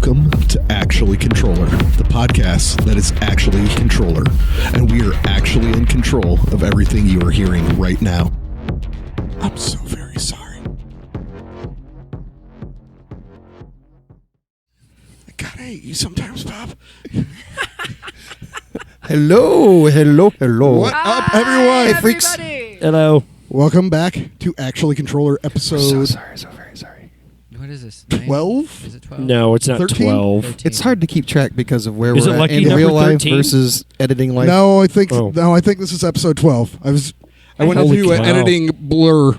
Welcome to Actually Controller, the podcast that is actually Controller, and we are actually in control of everything you are hearing right now. I'm so very sorry. God, I hate you sometimes, Bob. Hello. What up, everyone? Hey, freaks. Hello. Welcome back to Actually Controller episode So very sorry. What is this? 12? Is it 12? No, it's not 13? 12. 13. It's hard to keep track because of where Is it we're at lucky in number real life 13? versus editing life. No, I think Oh. I think this is episode 12. I went Holy into an cow. editing blur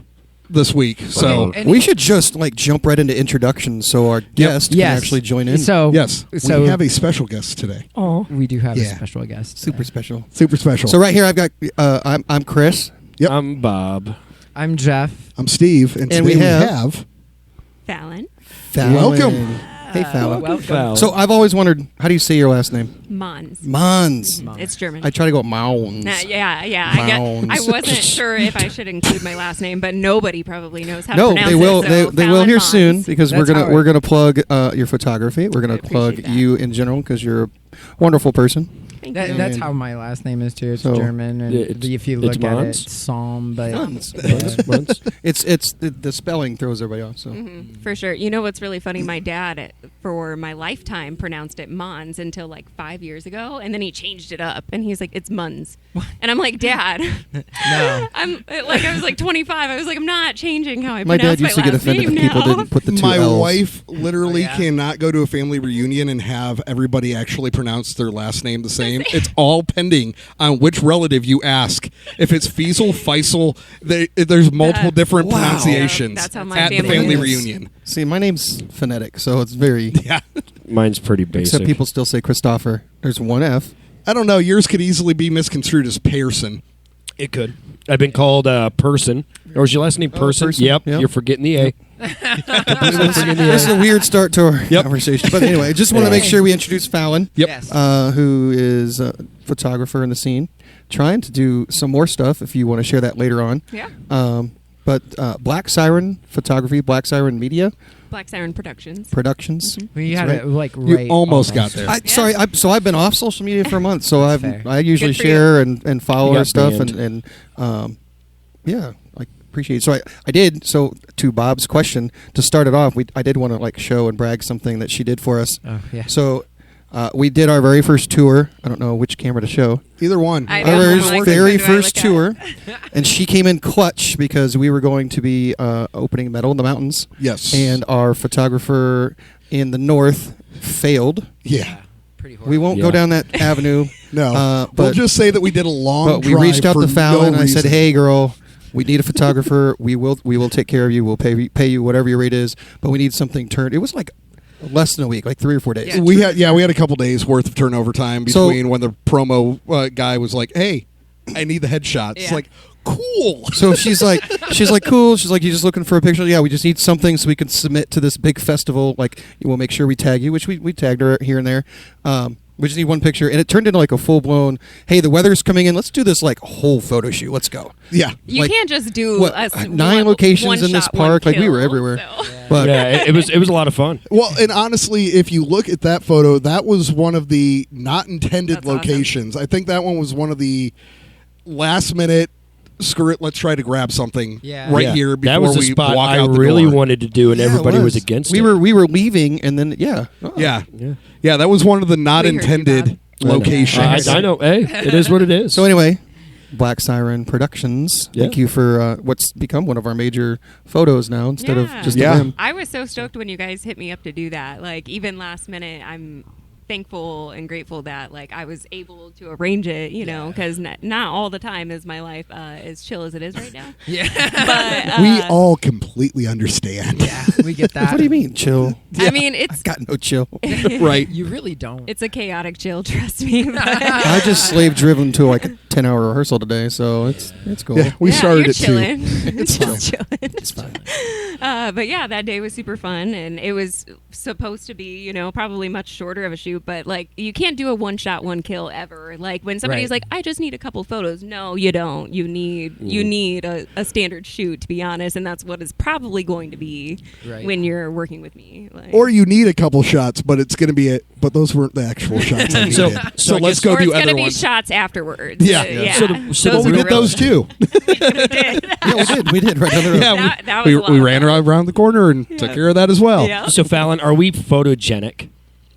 this week, so And we should just jump right into introductions so our guest can Yes. actually join in. So yes, so we have a special guest today. we do have Yeah. a special guest. Super special. Super special. So right here I've got I'm Chris. Yep. I'm Bob. I'm Jeff. I'm Steve, and And today we we have- have Fallon. Fallon. Welcome. Hey Fallon. welcome. Fallon. So I've always wondered, how do you say your last name? Mons. Mons. It's German. I try to go Mons. Yeah. Mounds. I wasn't sure if I should include my last name, but nobody probably knows how to No, pronounce they will. it. So They will Fallon here Mons. soon because That's how we're gonna plug your photography. We're gonna I plug appreciate that. you in general because you're a wonderful person. Thank you. That's how my last name is too. It's So, German, and yeah, it's- if you it's look at it, Mons? it's Psalm, but Mons. Months. It's the spelling throws everybody off. So For sure. You know what's really funny? My dad, for my lifetime, pronounced it Mons until like 5 years ago, and then he changed it up, and he's like, "It's Muns," and I'm like, "Dad, no. I was like 25. I was like, I'm not changing how I my pronounce dad used to my get last offended name if people now." didn't put the two my L's. wife literally yeah. cannot go to a family reunion and have everybody actually pronounce their last name the same. It's all pending on which relative you ask. If it's Fiesel, Faisal, there's multiple different Wow. pronunciations That's how my at the family family is. reunion. See, my name's phonetic, so it's very. Yeah. Mine's pretty basic. Except people still say Christopher. There's one F. I don't know. Yours could easily be misconstrued as Pearson. It could. I've been called Person. Or is your last name Person? Person, Yep. yeah. You're forgetting the A. This is a weird start to our Yep. conversation, but anyway, just want to make sure we introduce Fallon. Yep. Yes. Who is a photographer in the scene, trying to do some more stuff. If you want to share that later on. Yeah. But Black Siren Photography, Black Siren Media Black Siren Productions. Productions. We That's had it right. right. almost got there. I, sorry, I've been off social media for a month, so fair. I usually Good for share and follow You our got stuff banned. and yeah, I appreciate it. So I did. So to Bob's question, to start it off, I did want to show and brag something that she did for us. Oh yeah. So we did our very first tour. I don't know which camera to show. Either one. I Our know. very, Like, very who do I first look tour, at? and she came in clutch because we were going to be opening Metal in the Mountains, Yes. and our photographer in the north failed. yeah. Pretty horrible. We won't go Yeah. down that avenue. No. but we'll just say that we did a long but we drive reached out for to Fallon. no I said, reason. "Hey, girl, we need a photographer. we will take care of you. We'll pay you whatever your rate is, but we need something turned." It was like less than a week, like 3 or 4 days. Yeah. We had a couple days worth of turnover time So- between when the promo guy was like, "Hey, I need the headshots." It's Yeah. like, cool. So she's like, cool. She's like, you just looking for a picture? Yeah, we just need something so we can submit to this big festival. Like, we'll make sure we tag you, which we tagged her here and there. We just need one picture, and it turned into like a full blown. Hey, the weather's coming in. Let's do this whole photo shoot. Let's go. Yeah. You Like, can't just do what, us 9 locations one in this shot, one park? Like, we were kill, everywhere. so. But Yeah, it was a lot of fun. Well, and honestly, if you look at that photo, that was one of the not intended That's awesome. locations. I think that one was one of the last minute. Screw it. Let's try to grab something Yeah. right Yeah. here before That was a we spot walk I out the really door. wanted to do, and yeah, it everybody was against we it. We were leaving, and then Yeah. Yeah. Yeah, that was one of the not We heard you, intended Bob. locations. I know. Hey, it is what it is. So anyway, Black Siren Productions. Yeah. Thank you for what's become one of our major photos now instead of Yeah. just Yeah. a whim. I was so stoked when you guys hit me up to do that. Like, even last minute, I'm thankful and grateful that I was able to arrange it, know, because not all the time is my life as chill as it is right now. Yeah. But We all completely understand. Yeah. We get that. What do you mean, chill? I mean, it's Got no chill. Right. You really don't. it's a chaotic chill, trust me. But I just slave driven to like a 10-hour rehearsal today, so it's cool. Yeah, we yeah, started you're it chilling. too. It's fine. Just chilling. It's fine. But yeah, that day was super fun, and it was supposed to be, probably much shorter of a shoot. But you can't do a one shot, one kill ever. Like when somebody's Right. like, "I just need a couple photos." No, you don't. You need a standard shoot, to be honest, and that's what it's probably going to be. Right. when you're working with me. Like, Or you need a couple shots, but it's going to be but those weren't the actual shots I needed. So So I let's guess- go or do it's gonna other be ones. shots afterwards. Yeah. Yeah. So Well, we were did those too. we did. Yeah, we did right down the road. Yeah, That was a lot we of ran fun. around the corner and took care of that as well. Yeah. So Fallon, are we photogenic?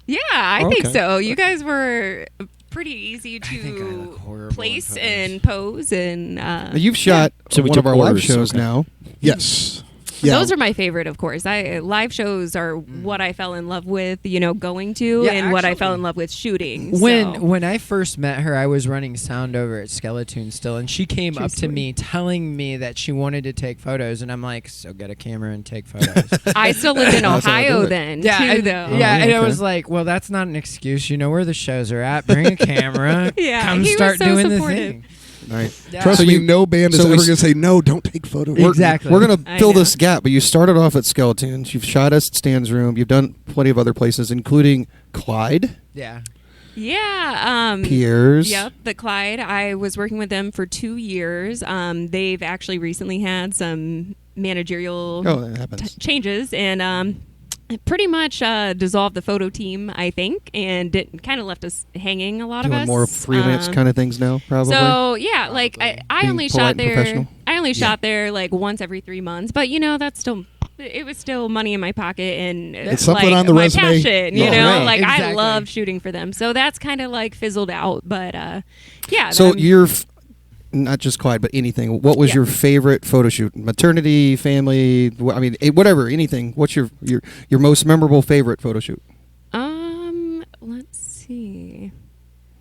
Yeah, I think Okay. so. You guys were pretty easy think I look to horrible place in photos. and pose, and Now, you've shot So we one took of our live orders, shows okay. now. Yes. Yeah. those are my favorite, of course. Live shows are what I fell in love with, going to, Yeah, and what I actually- fell in love with shooting. When so. when I first met her, I was running sound over at Skeleton still, and she came True up to story. me telling me that she wanted to take photos, and I'm like, "So get a camera and take photos." I still lived in That's how I do Ohio it. then, yeah, too, and, though. yeah, and I okay. was like, "Well, that's not an excuse. You know where the shows are at. Bring a camera. Yeah, come he was start so doing supportive. the thing." Right. Yeah. Trust So me, you- no band is so ever we going to say, no, don't take photos. Exactly. We're going to I fill know. this gap, but you started off at Skeletons. You've shot us at Stan's Room. You've done plenty of other places, including Clyde, Yeah. Yeah. Pierre's. Yep, the Clyde. I was working with them for 2 years. They've actually recently had some managerial Oh, that happens. changes, and pretty much dissolved the photo team, I think, and kind of left us hanging, a lot of Doing us. more freelance kind of things now, probably. So yeah, like I Being only polite shot and there. professional. I only shot there like once every 3 months, but that's still. It was still money in my pocket, and It's something like, on the my resume. passion, Yeah. Right, like I exactly. love shooting for them. So that's kind of like fizzled out, but yeah. So I'm- you're not just Clyde, but anything. What was Yeah. your favorite photo shoot? Maternity, family, whatever, anything. What's your most memorable favorite photo shoot? let's see.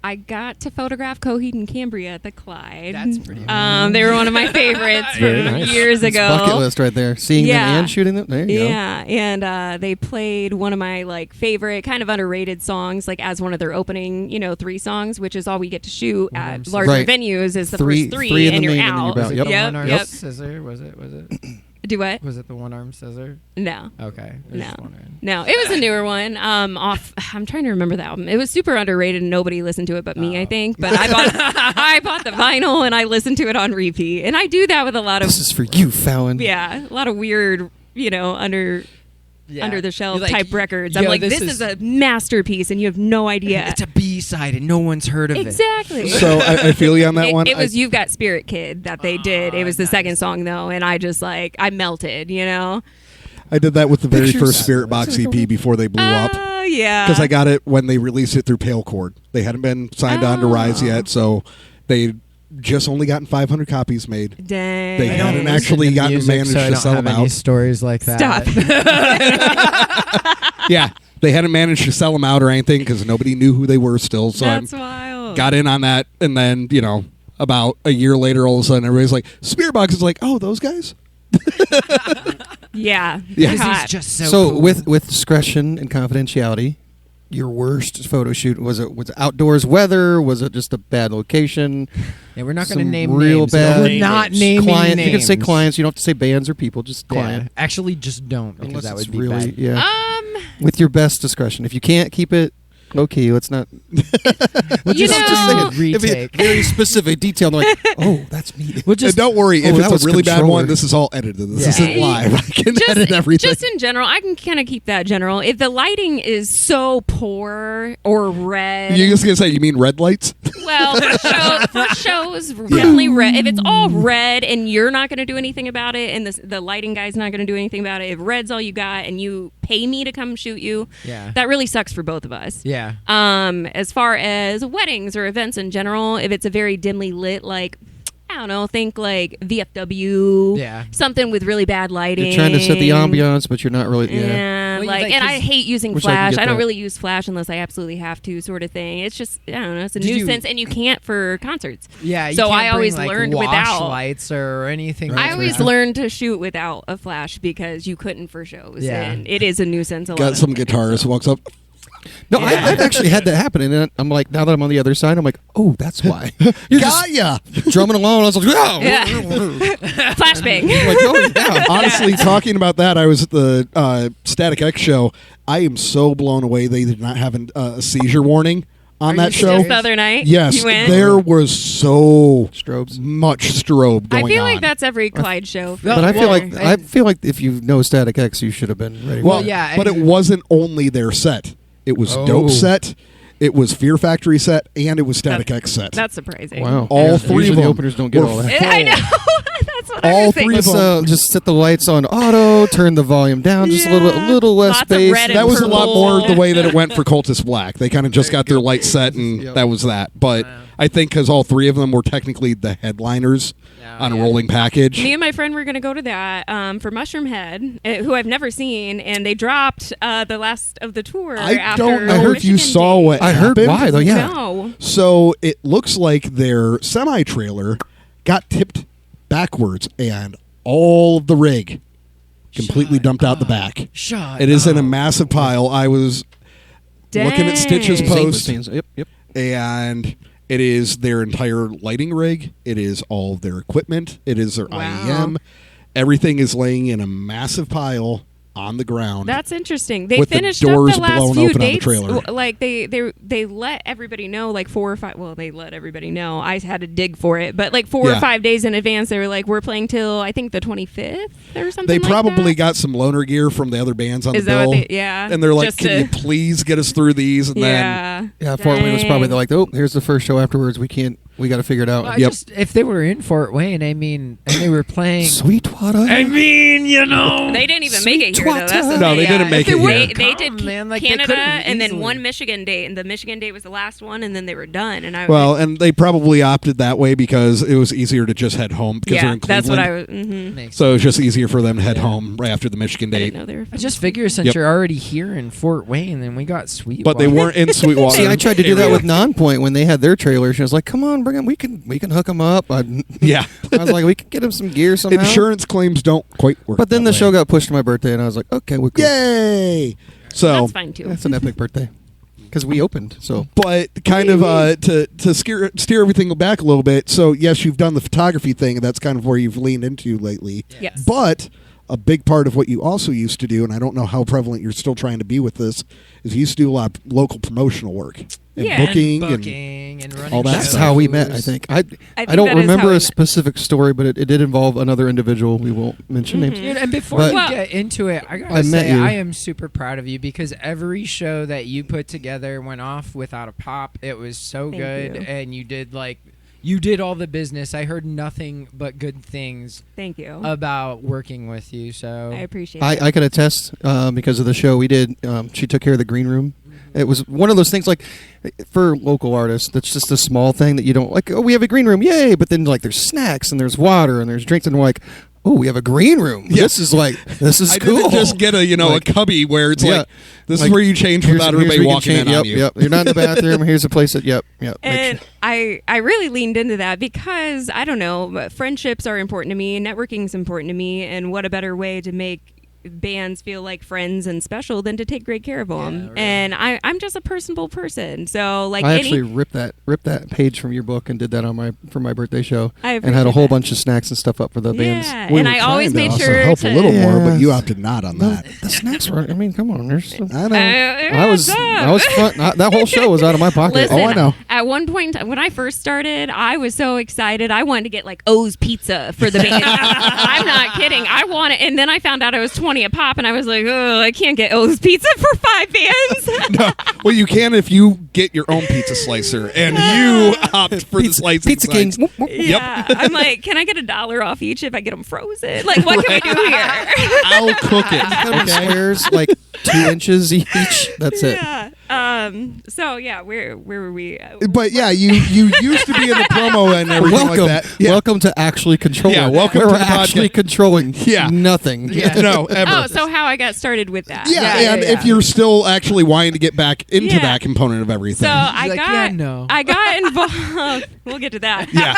I got to photograph Coheed and Cambria at the Clyde. That's pretty They were one of my favorites Very from nice. years It's ago. bucket list right there. Seeing Yeah. them and shooting them. There you go. Yeah, and they played one of my like favorite, kind of underrated songs, like as one of their opening, 3 songs, which is all we get to shoot at larger Right. venues. Is the Three- first 3, three in and the you're main, and then out. you're out. Was it Yep. the Yep, one-arm yep. scissor? Was it? Do what? Was it the one-arm scissor? No. Okay. I was just wondering. No, it was a newer one. I'm trying to remember the album. It was super underrated and nobody listened to it but me, I think. But I bought the vinyl and I listened to it on repeat. And I do that with a lot of This is for you, Fallon. a lot of weird, under the shelf You're like, type records. yo, I'm like, this is a masterpiece and you have no idea. It's a B-side and no one's heard of it. Exactly. So I feel you on that one. It was You've Got Spirit Kid that they did. It was the nice. second song though, and I just I melted, I did that with the very Pictures. first Spirit Box EP before they blew up. Oh yeah. Because I got it when they released it through Pale Chord. They hadn't been signed on to Rise yet, so they just only gotten 500 copies made. Dang. They I don't hadn't listen actually to gotten music, managed so I to don't sell have them any out. stories like that. Stop. Yeah, they hadn't managed to sell them out or anything because nobody knew who they were still. So That's I wild. got in on that, and then about a year later, all of a sudden, everybody's like, "Spirit Box is like, oh, those guys." Yeah. Yeah. Because God. he's just so So cool. with discretion and confidentiality, your worst photo shoot was it outdoors weather? Was it just a bad location? Yeah, we're not going to some name real names. bad We're not naming client. names. You can say clients. You don't have to say bands or people. Just Yeah. client. Actually, just don't because Unless that it's would be really bad. yeah. With your best discretion. If you can't keep it low key, let's not. We'll You just know- say it. If Retake. it's very specific detail. They're like, oh, that's me. We'll And just don't worry, Oh, if that it's was a really bad Contrøller. one, this is all edited. This Yeah. isn't live. I can edit everything. Just in general, I can kind of keep that general. If the lighting is so poor or red, You're just gonna say you mean red lights? well, for shows, definitely red. If it's all red and you're not going to do anything about it, and the lighting guy's not going to do anything about it, if red's all you got, and you pay me to come shoot you, Yeah. that really sucks for both of us. Yeah. As far as weddings or events in general, if it's a very dimly lit, like, I don't know, think like VFW, Yeah. something with really bad lighting. You're trying to set the ambiance, but you're not really. Yeah. Yeah, Well, like, like, and I 'cause- hate using Wish I could flash. get I don't that. really use flash unless I absolutely have to, sort of thing. It's just, I don't know, it's a Did you- nuisance, and you can't for concerts. Yeah. You So can't I always bring, like, learned wash without. lights or anything. Right. I always learned to shoot without a flash because you couldn't for shows, Yeah. and it is a nuisance. A lot Got of some the time, guitarist so. walks up. No, Yeah. I've actually had that happen, and then I'm like, now that I'm on the other side, I'm like, oh, that's why. You're just Got ya. drumming along. And I was like, oh. Yeah. Flashbang. I'm like, oh, yeah. Honestly, talking about that, I was at the Static X show. I am so blown away they did not have a seizure warning on Are that you show. serious? Just the other night. Yes, You went? there was so Strobes. much strobe going I feel on. like that's every Clyde show. for But I feel sure. like I feel like if you know Static X, you should have been ready. Well, for it. yeah, but it wasn't only their set. It was Dope set, it was Fear Factory set, and it was Static X set. That's surprising. Wow. All Yeah. three Usually of the them openers don't get were all that. full. I know. That's what I All was three thinking. of Let's them. just set the lights on auto, turn the volume down just a Yeah. little less Lots of bass. red and That was a lot more purple. the way that it went for Cultist Black. They kind of just got their light set, and Yep. that was that. But I think because all three of them were technically the headliners on a rolling package. Me and my friend were going to go to that for Mushroom Head, who I've never seen, and they dropped the last of the tour. I after don't know if you Michigan saw Date. what I heard happened. why, though, yeah. No. So it looks like their semi-trailer got tipped backwards, and all of the rig completely dumped out the back. Shut It is in a up. massive pile. I was looking at Stitch's Dang. post, Yep, yep. and it is their entire lighting rig. It is all of their equipment. It is their Wow. IEM. Everything is laying in a massive pile on the ground. That's interesting. They With the finished up doors the last blown few open on the dates. trailer. Like they let everybody know like 4 or 5. Well, they let everybody know. I had to dig for it, but like 4 Yeah. or 5 days in advance, they were like, "We're playing till I think the 25th or something." They like probably that. got some loaner gear from the other bands on Is the that bill. what they? Yeah. And they're like, Just "Can to- you please get us through these?" And then Yeah. Yeah, Fort Wayne was probably Dang. like, oh, here's the first show afterwards. We got to figure it out. Well, I Yep. just, if they were in Fort Wayne, I mean, and they were playing. Sweetwater. I mean, you know. They didn't even make it here, though. That's the No, thing. they didn't make If it they here. were- They did Come, man, like, they Canada could've and then easily. one Michigan date, and the Michigan date was the last one, and then they were done. And I well, and they probably opted that way because it was easier to just head home because they're yeah, in Cleveland. that's what I was. Mm-hmm. Makes So it was just easier for them to head home right after the Michigan I date. didn't know they were. I just figure since Yep. you're already here in Fort Wayne, then we got Sweetwater. But they weren't in Sweetwater. See, I tried to do that area. with Nonpoint when they had their trailer. She was like, "Come on, bring them. We can hook them up." I Yeah. was like, "We can get them some gear somehow." Insurance claims don't quite work. But then that the show way. got pushed to my birthday, and I was like, "Okay, we're cool." Yay! So, That's fine too. That's an epic birthday because we opened. So but kind of to steer everything back a little bit. So yes, you've done the photography thing, and that's kind of where you've leaned into lately. Yes. But a big part of what you also used to do, and I don't know how prevalent you're still trying to be with this, is you used to do a lot of local promotional work and Yeah. booking and and running all that that's stuff. how we met. I think. I think don't that is remember how we a met. specific story, but it did involve another individual. We won't mention names. Dude, and before But- we get into it, I gotta I met say you. I am super proud of you because every show that you put together went off without a pop. It was so Thank good, you. and you did all the business. I heard nothing but good things Thank you. about working with you. So I appreciate it. I could attest because of the show we did. She took care of the green room. It was one of those things like for local artists, that's just a small thing that you don't like. Oh, we have a green room, yay! But then like there's snacks and there's water and there's drinks and we're like, oh, we have a green room. Yeah. This is I cool. didn't just get a Like- a cubby where it's Yeah. like this Like, is where you change Here's- without here's everybody where you can walking in change- on yep, you. Yep. You're not in the bathroom. Here's a place that. Yep. Make And sure- I really leaned into that because I don't know, but friendships are important to me, networking is important to me, and what a better way to make bands feel like friends and special than to take great care of them. really. And I'm just a personable person, so like I any actually ripped that page from your book and did that for my birthday show, I and had a appreciate whole that. bunch of snacks and stuff up for the bands. Yeah, We and were I always trying to made also sure help to a little more, but you Yes. opted not on No, that. the snacks were. I mean, come on. There's. I know. I was fun. That whole show was out of my pocket. Listen, Oh, I know. At one point when I first started, I was so excited. I wanted to get like O's Pizza for the band. I'm not kidding. I wanted, and then I found out it was 20 a pop, and I was like, oh, I can't get O's Pizza for 5 bands. No. Well, you can if you get your own pizza slicer and you opt for the slicing Pizza sides. Kings. Whoop, whoop. Yeah, I'm like, can I get $1 off each if I get them frozen? Like, what can we do here? I'll cook it. Cut 'em in Okay. squares, like 2 inches each. That's it. Yeah. So yeah, where were we? But yeah, you used to be in the promo and everything Welcome, like that. Yeah. welcome to actually controlling. Yeah, welcome Where to we're the actually podcast. controlling. Yeah. nothing. No, ever. Oh, so how I got started with that? yeah, and if you're still actually wanting to get back into Yeah. that component of everything. So I like, got, yeah, no. I got involved. We'll get to that. Yeah.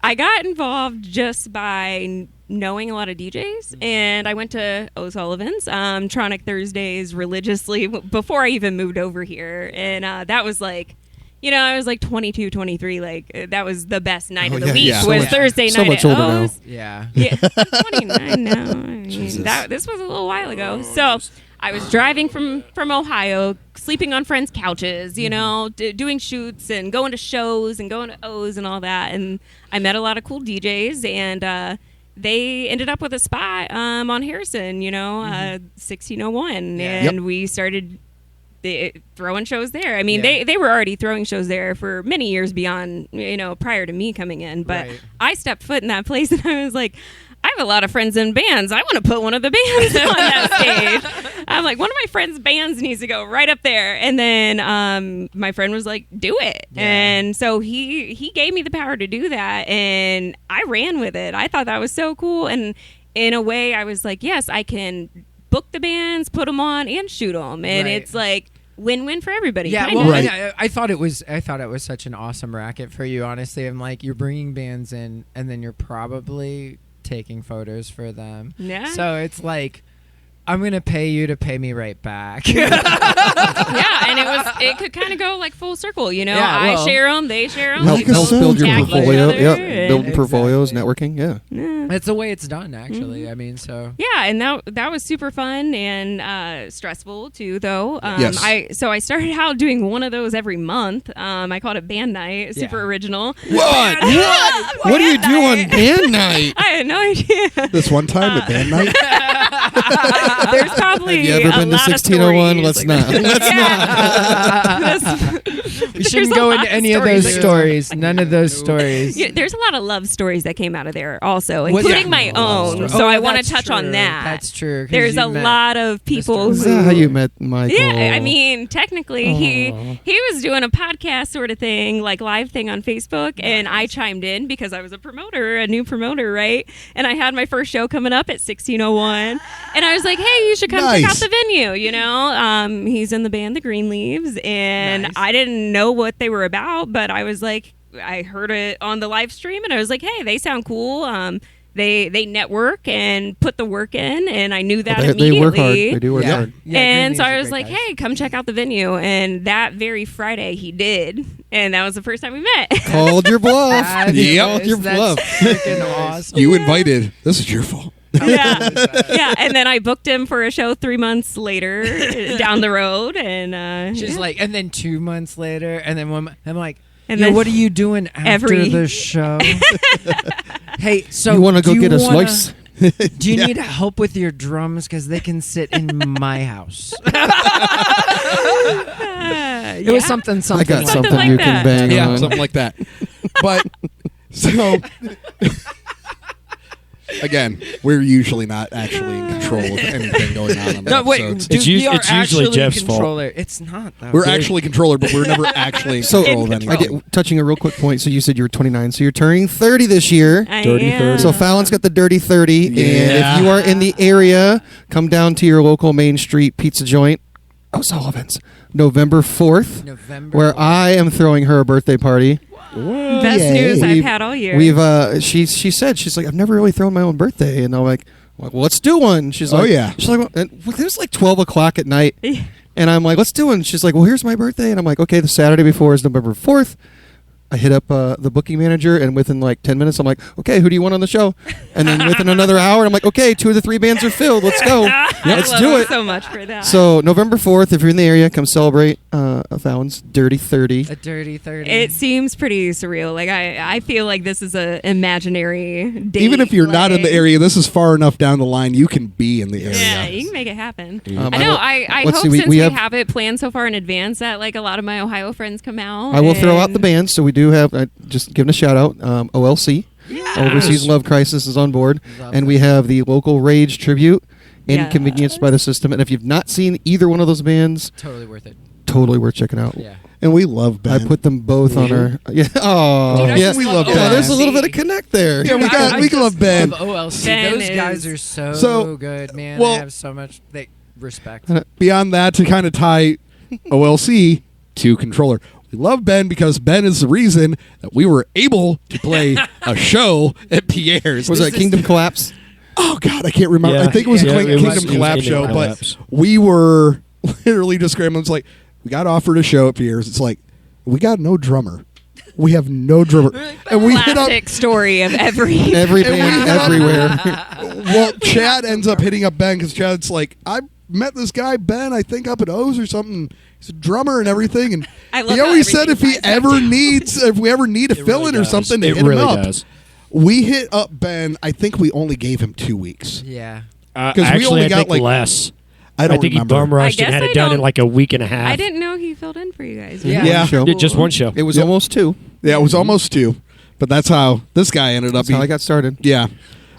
I got involved just by knowing a lot of DJs, and I went to O'Sullivan's Tronic Thursdays religiously before I even moved over here, and that was like, you know, I was like 22, 23. Like that was the best night Oh, of the yeah, week yeah. was So Thursday so night much at older now. O's. yeah. Yeah, 29 now. I mean, Jesus. this was a little while ago. So I was driving from Ohio, sleeping on friends' couches, you know, doing shoots and going to shows and going to O's and all that. And I met a lot of cool DJs, and they ended up with a spot on Harrison, you know, 1601, and we started throwing shows there. I mean, they were already throwing shows there for many years beyond, you know, prior to me coming in. But I stepped foot in that place, and I was like, I have a lot of friends in bands. I want to put one of the bands on that stage. I'm like, one of my friends' bands needs to go right up there. And then my friend was like, do it. Yeah. And so he gave me the power to do that, and I ran with it. I thought that was so cool. And in a way, I was like, yes, I can book the bands, put them on, and shoot them. And it's like win-win for everybody. Yeah, well, I thought it was such an awesome racket for you, honestly. I'm like, you're bringing bands in, and then you're probably taking photos for them. Yeah. So it's like, I'm gonna pay you to pay me right back. Yeah, and it could kind of go like full circle, you know. Yeah, I share them, they share them. Help build your tag each portfolio. other, Yeah, building and- portfolios, networking. Yeah. That's the way it's done, actually. I mean, so Yeah, and that was super fun and stressful too, though. Yes. I started out doing one of those every month. I called it band night, super original. What? What do you do on band night? I had no idea. This one time at band night. There's probably Have you ever been to a lot of 1601? stories Let's like not. that. Let's we shouldn't a go lot into of any of stories those like stories. None of those stories. Yeah, there's a lot of love stories that came out of there also, What- including yeah. my own. Oh, So I want that's to touch on true. that. That's true. 'cause There's you a met lot of people Is who. that how you met Michael? Yeah, I mean, technically, Aw. he was doing a podcast sort of thing, like live thing on Facebook, and I chimed in because I was a new promoter, right? And I had my first show coming up at 1601, and I was like, "Hey, you should come check out Nice. the venue." You know, he's in the band The Green Leaves, and Nice. I didn't know what they were about, but I was like, I heard it on the live stream, and I was like, "Hey, they sound cool." They network and put the work in, and I knew that They immediately. work hard. They do work Yeah. hard. Yeah, And Green so Leaves I are was great like, guys. hey, come check out the venue. And that very Friday he did. And that was the first time we met. Called your bluff. That Yep. is- Your that's bluff. freaking awesome. You invited. This is your fault. yeah. Yeah. And then I booked him for a show 3 months later down the road. And She's like, and then 2 months later, and then I'm like, And yo, then what are you doing after every- the show? Hey, so You want to do go get a wanna- slice? Do you need help with your drums? Because they can sit in my house. It was something. I got like something like you that. can bang Yeah, on. something like that. But so again, we're usually not actually in control of anything going on the No, wait. episodes. It's dude, us- we are it's usually actually Jeff's fault. controller. It's not. Though. We're actually controller, but we're never actually in So, control of I anything. did, touching a real quick point. So you said you were 29. So you're turning 30 this year. I Dirty am. 30. So Fallon's got the Dirty 30, and Yeah. if you are in the area, come down to your local Main Street pizza joint, O'Sullivan's, November 4th, November. where I am throwing her a birthday party. Best news I've had all year. She said, she's like, I've never really thrown my own birthday, and I'm like, well, let's do one. She's Oh, like, yeah. She's like, well, and it was like 12 o'clock at night, and I'm like, let's do one. She's like, well, here's my birthday, and I'm like, okay, the Saturday before is November 4th. I hit up the booking manager, and within like 10 minutes, I'm like, okay, who do you want on the show? And then within another hour, I'm like, okay, 2 of the 3 bands are filled. Let's go. Let's I do love it. so much for that. So November 4th, if you're in the area, come celebrate Fallon's Dirty 30. A dirty 30. it seems pretty surreal. Like I feel like this is a imaginary date. Even if you're not in the like- area, this is far enough down the line. You can be in the area. Yeah, you can make it happen. Um, I know. will- I let's hope see, since we we have- have it planned so far in advance that like a lot of my Ohio friends come out. I will throw out the and- bands, so we do have, just giving a shout out, OLC, Overseas Love Crisis is on board, Love and we have the local Rage Tribute, Yes. Inconvenienced by the System, and if you've not seen either one of those bands, totally worth it. totally worth checking out. Yeah. And we love Ben. I put them both on our, yeah, oh, Dude, I yeah, just we love love yeah, Ben. there's a little OLC. bit of connect there. Yeah, we got- I we just love Ben. love OLC. Ben Those guys is- are So, good, man. well- they have so much respect. Beyond that, to kind of tie OLC to Controller, we love Ben because Ben is the reason that we were able to play a show at Pierre's. Was that Kingdom Collapse? Oh God, I can't remember. Yeah. I think it was Yeah, a it was- Kingdom it was Collapse Kingdom show, Collapse. but we were literally just scrambling. It's like we got offered a show at Pierre's. It's like we got no drummer. We have no drummer, and we hit up. Classic story of every Every band, everywhere. Well, Chad ends up hitting up Ben because Chad's like, I'm met this guy Ben, I think up at O's or something. He's a drummer and everything, and I love he how always said everything if we ever need a fill-in or something, to it hit really him up. does. We hit up Ben. I think we only gave him 2 weeks. Yeah. we Actually, only I got, think like- less. I don't think remember. he bum rushed I and guess had I it done in don't- like a week and a half. I didn't know he filled in for you guys. Yeah. Show. Just one show. It was Yep. almost 2. Yeah, it was almost 2, but that's how this guy ended up. That's how I got started. Yeah.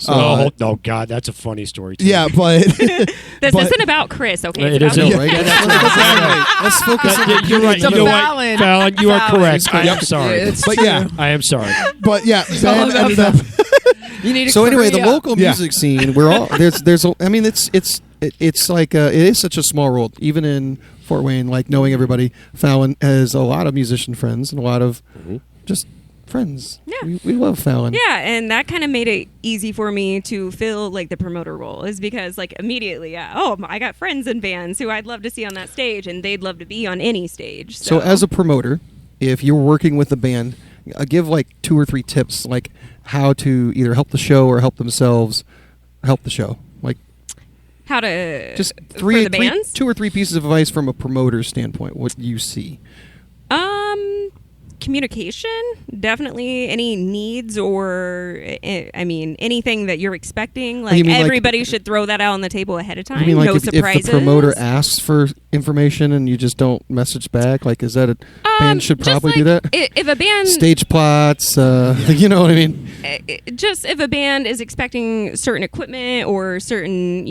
Oh God, that's a funny story too. Yeah, but This but- isn't about Chris, okay? It It's isn't. about Right? me. Let's focus on You're right. So You know what, Fallan- Fallan, you are Fallan. correct. I am Yep. sorry. It's But true. yeah. I am sorry. But yeah, all Ben about ended up. You need to So anyway, the hurry up. local Yeah. music scene, we're all there's I mean it's like it is such a small world, even in Fort Wayne. Like knowing everybody, Fallan has a lot of musician friends and a lot of just friends. Yeah. We love Fallan. Yeah, and that kind of made it easy for me to fill like the promoter role, is because like immediately, I got friends in bands who I'd love to see on that stage, and they'd love to be on any stage. So as a promoter, if you're working with a band, give like 2 or 3 tips, like how to either help the show or help themselves help the show. Like how to just for the bands? 2 or 3 pieces of advice from a promoter's standpoint. What you see. Communication, definitely. Any needs or anything that you're expecting, like you mean, like- everybody should throw that out on the table ahead of time. I mean, like No if surprises. the promoter asks for information and you just don't message back, like is that a band should just probably like do that? If a band Stage plots, you know what I mean? just if a band is expecting certain equipment or certain,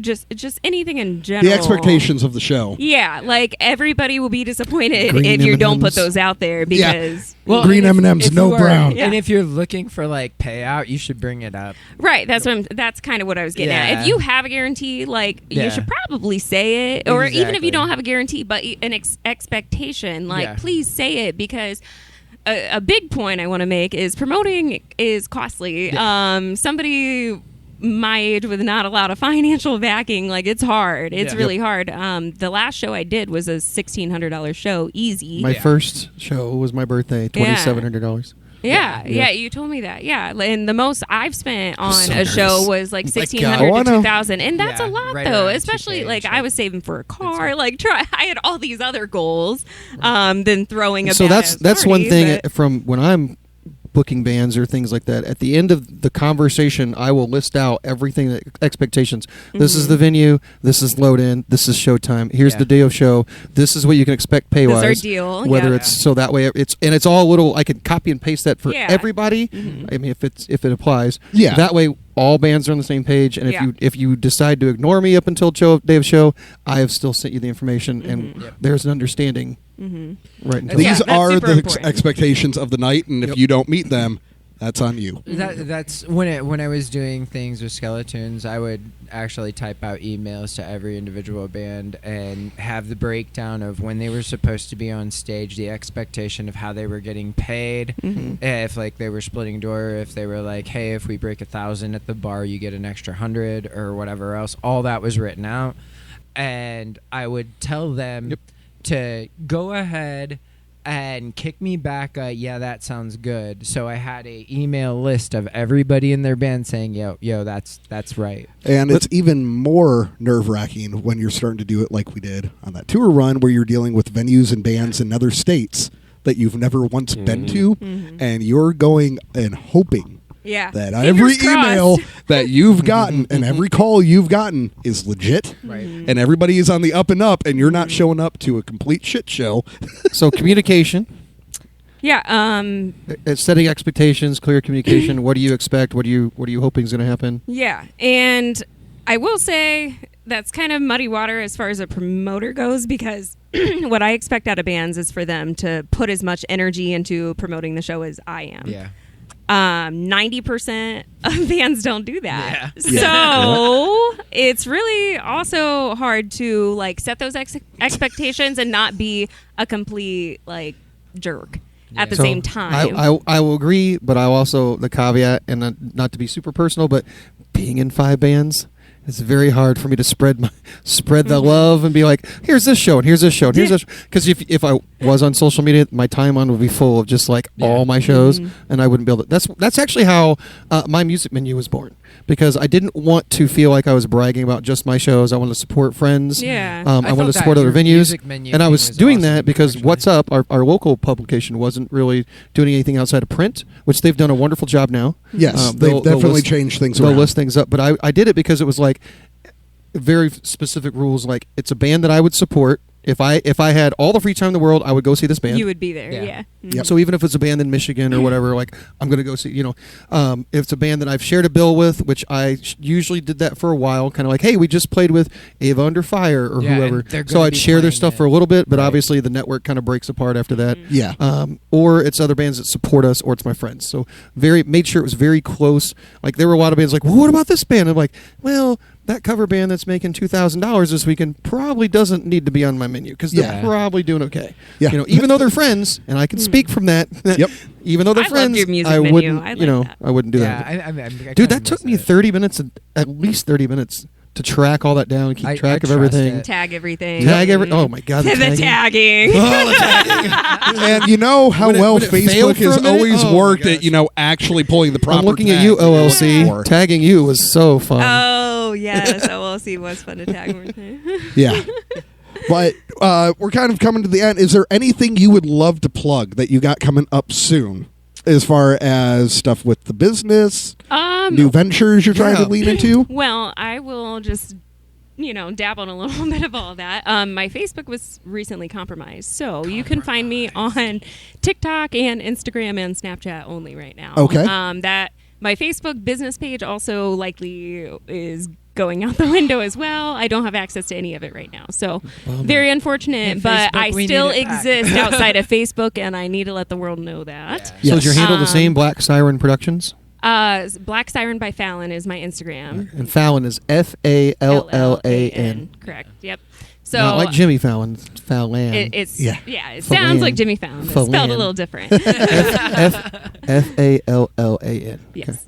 just anything in general. The expectations of the show. Yeah, like everybody will be disappointed Green if you don't put M&Ms. those out there Yeah. because Green and M&Ms, if no you are- brown. And if you're looking for like payout, you should bring it up. right, that's kind of what I was getting Yeah. at. If you have a guarantee, like Yeah. you should probably say it, or even if Exactly. you don't have a guarantee, but an expectation, like Yeah. please say it, because a big point I want to make is promoting is costly. Somebody my age with not a lot of financial backing, like it's hard. It's Yeah. really hard. The last show I did was a $1,600 show, easy. My first show was my birthday, $2,700. Yeah, you told me that. Yeah, and the most I've spent on so a nervous. show was like God. 1,600 Oh, I to know. 2,000, and that's Yeah, a lot right though. around Especially 2K like and I shit. was saving for a car. Like I had all these other goals, than throwing a. So badass that's one party, thing but- from when I'm booking bands or things like that. At the end of the conversation, I will list out everything that expectations. This is the venue. This is load in. This is showtime. Here's Yeah. the day of show. This is what you can expect pay wise. This is our deal, Whether yeah. it's so that way it's all little. I can copy and paste that for Yeah. everybody. I mean, if it applies. Yeah. That way, all bands are on the same page. And Yeah. if you decide to ignore me up until day of show, I have still sent you the information, and Yep. there's an understanding. Right. Until Yeah, These that's are super the important. expectations of the night, and if Yep. you don't meet them, that's on you. That's when I was doing things with Skeletons, I would actually type out emails to every individual band and have the breakdown of when they were supposed to be on stage, the expectation of how they were getting paid, if like they were splitting door, if they were like, hey, if we break 1,000 at the bar, you get an extra 100 or whatever else. All that was written out, and I would tell them to go ahead and kick me back yeah, that sounds good. So I had a email list of everybody in their band saying, yo, that's right. And it's even more nerve-wracking when you're starting to do it like we did on that tour run, where you're dealing with venues and bands in other states that you've never once been to, and you're going and hoping Yeah. that Fingers every crossed. email that you've gotten and every call you've gotten is legit, Right. and everybody is on the up and up, and you're not showing up to a complete shit show. So communication. Yeah. Setting expectations, clear communication. What do you expect? What are you hoping is going to happen? Yeah, and I will say that's kind of muddy water as far as a promoter goes, because what I expect out of bands is for them to put as much energy into promoting the show as I am. Yeah. 90% of bands don't do that. Yeah. So it's really also hard to like set those expectations and not be a complete like jerk at the So same time. I will agree, but I also the caveat, and not to be super personal, but being in 5 bands, it's very hard for me to spread the love and be like, here's this show and here's this show and here's this. Because if I was on social media, my timeline would be full of just like all my shows, and I wouldn't be able to. That's actually how my music menu was born. because I didn't want to feel like I was bragging about just my shows. I wanted to support friends. Yeah. I wanted to support other venues. And I was doing that because What's Up, our local publication, wasn't really doing anything outside of print, which they've done a wonderful job now. Yes, they've definitely changed things around. They'll list things up. But I did it because it was like very specific rules. Like, it's a band that I would support. If I had all the free time in the world, I would go see this band. You would be there, yeah. Mm-hmm. So even if it's a band in Michigan or whatever, like, I'm going to go see, if it's a band that I've shared a bill with, which I usually did that for a while, kind of like, hey, we just played with Ava Under Fire or whoever. So I'd share their stuff for a little bit, but obviously the network kind of breaks apart after that. Yeah. Or it's other bands that support us, or it's my friends. So made sure it was very close. Like, there were a lot of bands like, well, what about this band? I'm like, well, that cover band that's making $2,000 this weekend probably doesn't need to be on my menu because they're probably doing okay. Yeah. Even though they're friends, and I can speak from that. Yep. Even though they're friends, I wouldn't. I wouldn't do that. Dude, that took me 30 minutes, at least 30 minutes, to track all that down, keep track of everything, tag everything, Oh my God, the tagging. Oh, the tagging. And you know how when it Facebook has always worked at actually pulling the proper. I'm looking at you, OLC. Tagging you was so fun. Oh yes, OLC was fun to tag. Yeah. But we're kind of coming to the end. Is there anything you would love to plug that you got coming up soon, as far as stuff with the business, new ventures you're trying to lean into? Well, I will just, dabble in a little bit of all that. My Facebook was recently compromised, so you can find me on TikTok and Instagram and Snapchat only right now. Okay. That my Facebook business page also likely is going out the window as well. I don't have access to any of it right now. So very unfortunate, but I still exist outside of Facebook, and I need to let the world know that. Yeah. So is your handle the same, Black Siren Productions? Black Siren by Fallan is my Instagram. And Fallan is Fallan. Correct. Yep. So not like Jimmy Fallon. Fallan. It sounds like Jimmy Fallon, but it's spelled a little different. Fallan. Yes. Okay.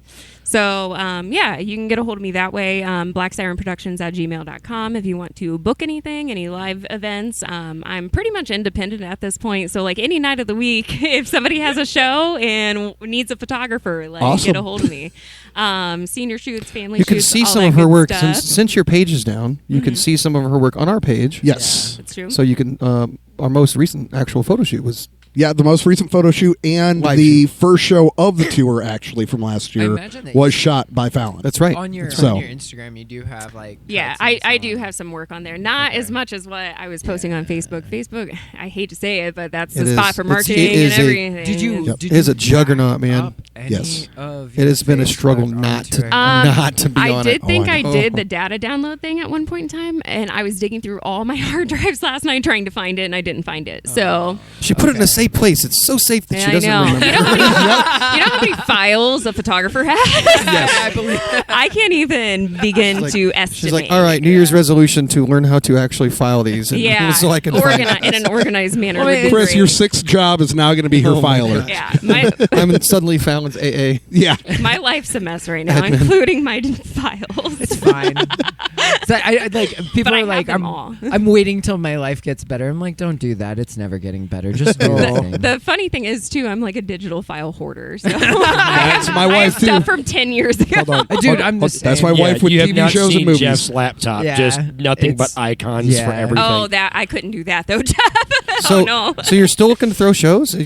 So, you can get a hold of me that way, blacksirenproductions@gmail.com if you want to book anything, any live events. I'm pretty much independent at this point, so like any night of the week, if somebody has a show and needs a photographer, get a hold of me. Senior shoots, family shoots, you can see some of her work since your page is down. You can see some of her work on our page. Yes. Yeah, that's true. So you can, our most recent actual photo shoot was... Yeah, the most recent photo shoot and first show of the tour, actually, from last year, was shot by Fallan. That's right. On your Instagram, you do have, I do have some work on there. Not as much as what I was posting on Facebook. Facebook, I hate to say it, but that's the spot for marketing and everything. It is a juggernaut, man. Yes. It has been a struggle not to be on it. I did think I did the data download thing at one point in time, and I was digging through all my hard drives last night trying to find it, and I didn't find it. So she put it in a safe place. It's so safe that she doesn't remember. You know how many files a photographer has? Yes. I believe that. I can't even begin to estimate. She's like, all right, New Year's resolution to learn how to actually file these. And so I can in an organized manner. Chris, your sixth job is now going to be her filer. Yeah. I'm suddenly Fallon's AA. Yeah. My life's a mess right now, including my files. It's fine. So people are like, I'm waiting till my life gets better. I'm like, don't do that. It's never getting better. Just do it. The funny thing is, too, I'm like a digital file hoarder. So that's my wife, too. Stuff from 10 years ago. Dude, I'm the same. That's my wife with TV shows and movies. Jeff's laptop, just nothing but icons for everything. Oh, I couldn't do that, though, Jeff. So you're still looking to throw shows? So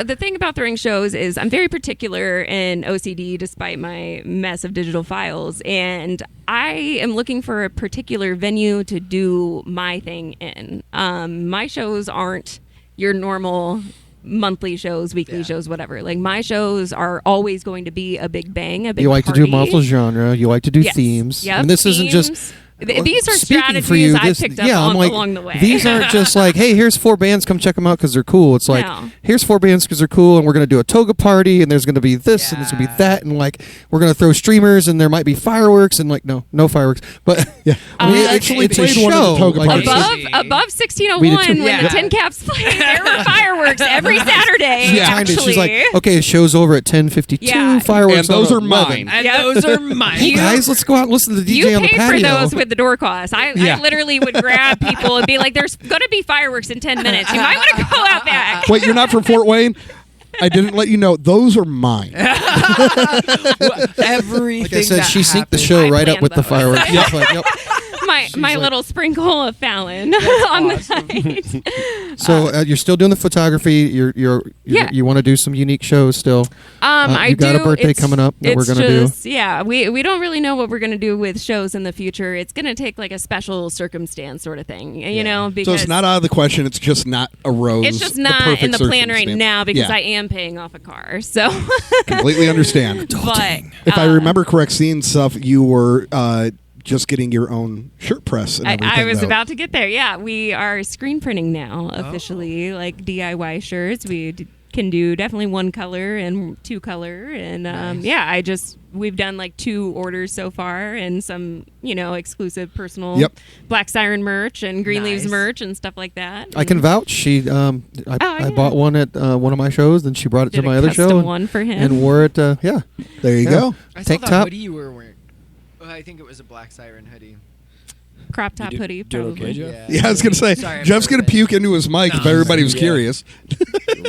the thing about throwing shows is I'm very particular in OCD, despite my mess of digital files, and I am looking for a particular venue to do my thing in. My shows aren't your normal monthly shows, weekly shows, whatever. Like, my shows are always going to be a big bang, a big You like party. to do multiple genre. You like to do themes. Yep, and this isn't just... These are strategies for you, I picked up along the way. These aren't just like, hey, here's 4 bands, come check them out because they're cool. It's like, here's 4 bands because they're cool, and we're going to do a toga party, and there's going to be this, and there's going to be that, and like, we're going to throw streamers, and there might be fireworks, and like, no fireworks. But yeah, we actually played one of the toga parties. Above 1601, when the Tin Caps played, there were fireworks every Saturday. She's like, okay, show's over at 10:52. Fireworks, and those are mine. And those are mine. Hey guys, let's go out and listen to the DJ on the patio. You paid for those with the door cost. I literally would grab people and be like, there's going to be fireworks in 10 minutes. You might want to go out back. Wait, you're not from Fort Wayne? I didn't let you know. Those are mine. Everything. Like I said, that she synced the happened- show I right up planned with the those. fireworks. She's like, yep. my like- little sprinkle of Fallan on the night. So you're still doing the photography. Yeah. You want to do some unique shows still. I you got do. a birthday coming up that we're It's gonna do. just, yeah, we don't really know what we're gonna do with shows in the future. It's gonna take like a special circumstance sort of thing, you know. Because So it's not out of the question. It's just not a rose. it's just not in the plan right now because Yeah. I am paying off a car. So, completely understand. but If I remember correct, seeing stuff, you were just getting your own shirt press and everything. I was though. about to get there. Yeah, we are screen printing now officially, like DIY shirts. We can do definitely one color and two color, and yeah, we've done like 2 orders so far, and some exclusive personal Black Siren merch and Green Leaves merch and stuff like that. I can vouch. She, I bought one at one of my shows, then she brought it to Did my a other custom show one for him. and wore it. Yeah, There you go. I saw Tank that top. hoodie you were wearing. Oh, I think it was a Black Siren hoodie. Crop top hoodie, doing probably. okay, Jeff? Yeah, I was gonna say Sorry, I'm Jeff's gonna nervous. puke into his mic if everybody was Yeah. curious.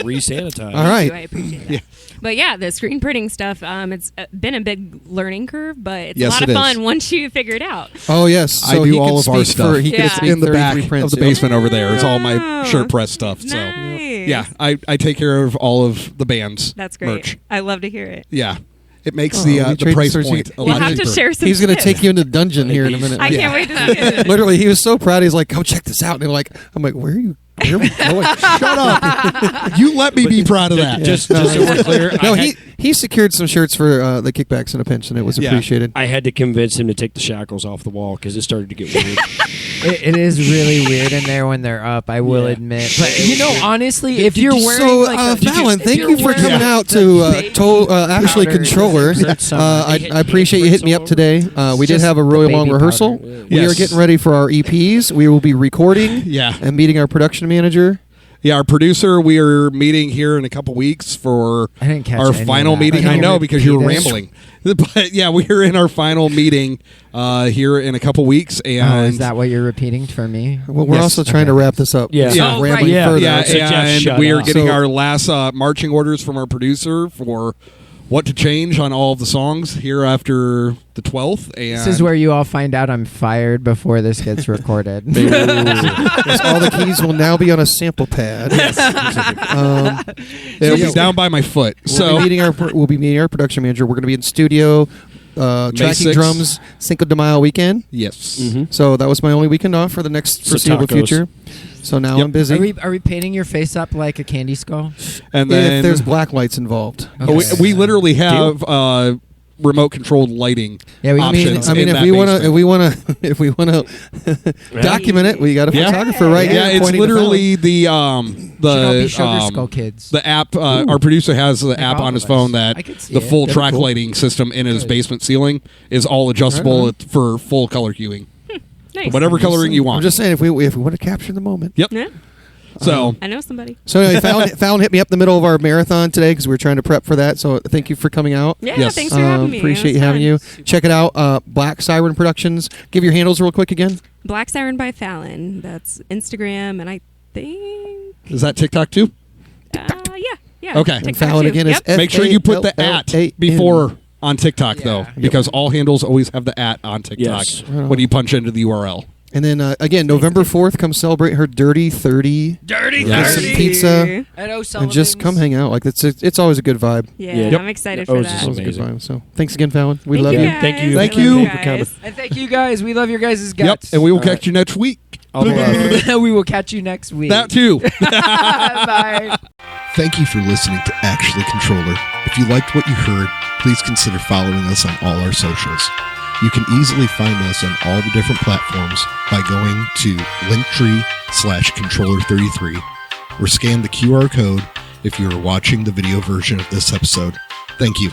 Re-sanitize. All right. I appreciate that. But yeah, the screen printing stuff, it's been a big learning curve, but it's Yes, a lot it of is. fun once you figure it out. Oh yes. I So do he all can of our speak stuff. For, he Yeah. can It's speak in the back 33 prints, of the yeah. basement over there. It's all my Oh. shirt press stuff. So Nice. yeah, I take care of all of the band's That's great. merch. I love to hear it. Yeah, it makes Oh, the we trade price source- point a We'll lot have to cheaper. share some He's going to tips. take you into the dungeon here in a minute. I can't wait to see it. Literally, he was so proud. He's like, "Come check this out." And I'm like, "Where are we going?" Shut up! You let me be proud of that. Just so we're clear, No, he secured some shirts for the kickbacks in a pinch, and it was Yeah. appreciated. I had to convince him to take the shackles off the wall because it started to get weird. It is really weird in there when they're up, I will Yeah. admit. But honestly, if you're wearing So, like a Fallon, if thank you're you for wearing coming a out to big actually powder, Contrøller. exert some- I appreciate you hitting me up today. We did Just have a the really baby long rehearsal. powder. We Yes. are getting ready for our EPs. We will be recording Yeah. and meeting our production manager. Yeah, our producer, we are meeting here in a couple weeks for I didn't catch our any of final that. meeting. Can I you know because you were repeat it? rambling. But yeah, we're in our final meeting here in a couple weeks. And Oh, is that what you're repeating for me? Well, we're Yes. also trying to wrap this up. Yeah. It's not Oh, rambling right. further. yeah, So Jeff, and shut we are up. getting So- our last marching orders from our producer for what to change on all of the songs here after the 12th. And This is where you all find out I'm fired before this gets recorded. Yes, all the keys will now be on a sample pad. it'll yeah. be down by my foot. We'll be meeting our production manager. We're going to be in studio, tracking 6th. drums, Cinco de Mayo weekend. Yes. Mm-hmm. So that was my only weekend off for the next foreseeable tacos. future. So now Yep. I'm busy. Are we painting your face up like a candy skull? And then if there's black lights involved. Oh, Okay. we literally have remote controlled lighting Yeah, we options. I mean, in if that we want to, basement. if we want to document it, we got a Yeah. photographer right Yeah, here. it's pointing to literally the Should all be Sugar Skull kids. the app. Our producer has the app all on his of phone us. that I could see the it. full That'd be track cool. lighting system in his Good. basement ceiling is all adjustable Right for full color huing, Nice. whatever coloring you I'm want. just saying, if we want to capture the moment. Yep. Yeah, So I know somebody. So anyway, Fallon hit me up in the middle of our marathon today because we were trying to prep for that. So thank you for coming out. Yeah, Yes. thanks for having me. Appreciate It you was having fun. you. Check it out, Black Siren Productions. Give your handles real quick again. Black Siren by Fallan. That's Instagram, and I think is that TikTok too? yeah. Okay. And TikTok Fallon too. again Yep. is Make sure you put the at Fallan. before on TikTok though, Yeah. because all handles always have the at on TikTok Yes. when you punch into the URL. And then again, November 4th, come celebrate her Dirty 30. Dirty Get some pizza At and just come hang out. Like it's always a good vibe. Yeah, Yep. I'm excited Oh, for it's that. just Always a good amazing. vibe. So thanks again, Fallon. We Thank love you you. guys. Thank you. Thank I love you. for coming. guys. And thank you guys. We love your guys' Yep, guts. and we will catch you next week. All love. We will catch you next week. That too. Bye. Thank you for listening to Actually Controller. If you liked what you heard, please consider following us on all our socials. You can easily find us on all the different platforms by going to linktree/controller33 or scan the QR code if you are watching the video version of this episode. Thank you.